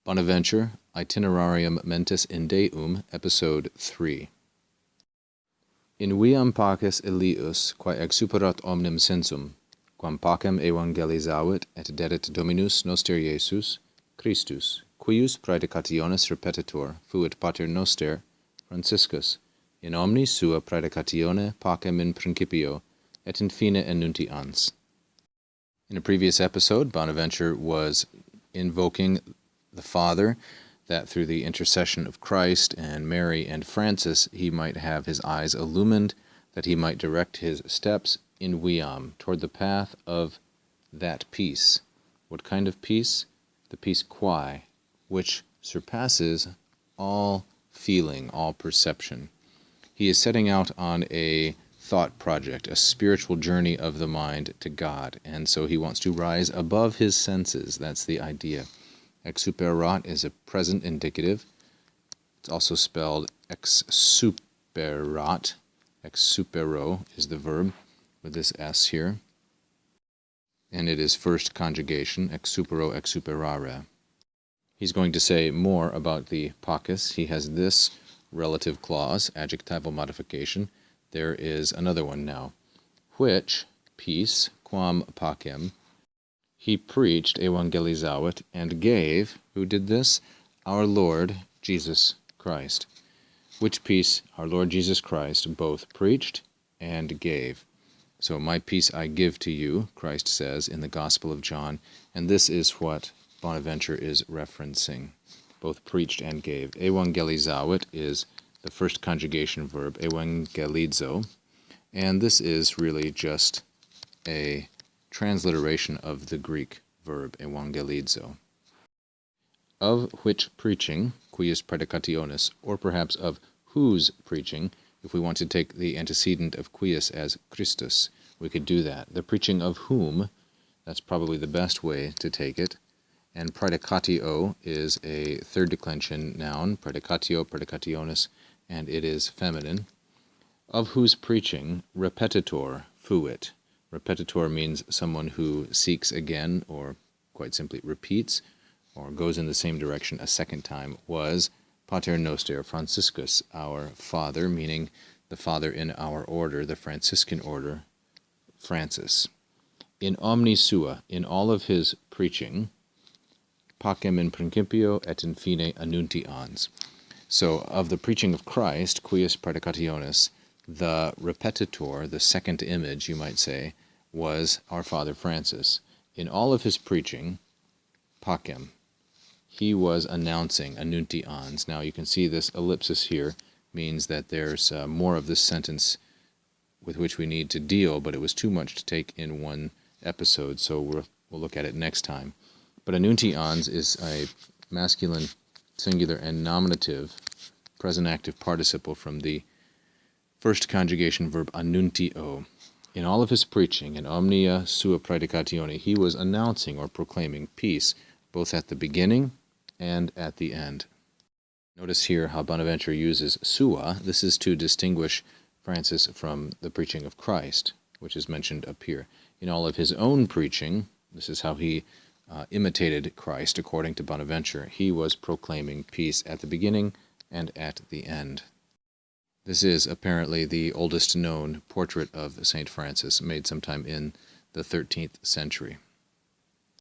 Bonaventure, Itinerarium Mentis in Deum, Episode 3. In viam paces Elius, quae exuperat omnem sensum, quam pacem evangelizavit et dedit Dominus noster Iesus, Christus, cuius praedicationis repetitor, fuit pater noster, Franciscus, in omni sua praedicatione pacem in principio, et in fine enuntians. In a previous episode, Bonaventure was invoking the Father, that through the intercession of Christ and Mary and Francis, he might have his eyes illumined, that he might direct his steps in viam, toward the path of that peace. What kind of peace? The peace quae, which surpasses all feeling, all perception. He is setting out on a thought project, a spiritual journey of the mind to God, and so he wants to rise above his senses. That's the idea. Exuperat is a present indicative. It's also spelled exsuperat. Exupero is the verb with this S here. And it is first conjugation, exupero, exuperare. He's going to say more about the paces. He has this relative clause, adjectival modification. There is another one now. Which, peace, quam pacem, he preached, evangelizavit, and gave, who did this? Our Lord Jesus Christ. Which peace our Lord Jesus Christ both preached and gave. So my peace I give to you, Christ says in the Gospel of John, and this is what Bonaventure is referencing. Both preached and gave. Evangelizavit is the first conjugation verb, evangelizo, and this is really just a transliteration of the Greek verb evangelizo. Of which preaching, cuius praedicationis, or perhaps of whose preaching, if we want to take the antecedent of cuius as Christus, we could do that. The preaching of whom, that's probably the best way to take it. And praedicatio is a third declension noun, praedicatio, praedicationis, and it is feminine. Of whose preaching, repetitor, fuit. Repetitor means someone who seeks again, or quite simply repeats, or goes in the same direction a second time, was pater noster, Franciscus, our father, meaning the father in our order, the Franciscan order, Francis. In omni sua, in all of his preaching, pacem in principio et in fine annuntians. So, of the preaching of Christ, cuius praedicationis, the repetitor, the second image, you might say, was our Father Francis. In all of his preaching, pacem, he was announcing, annuntians. Now you can see this ellipsis here means that there's more of this sentence with which we need to deal, but it was too much to take in one episode, so we'll look at it next time. But annuntians is a masculine singular and nominative present active participle from the first conjugation verb annuntio. In all of his preaching, in omnia sua praedicatione, he was announcing or proclaiming peace, both at the beginning and at the end. Notice here how Bonaventure uses sua. This is to distinguish Francis from the preaching of Christ, which is mentioned up here. In all of his own preaching, this is how he imitated Christ, according to Bonaventure. He was proclaiming peace at the beginning and at the end. This is apparently the oldest known portrait of St. Francis, made sometime in the 13th century.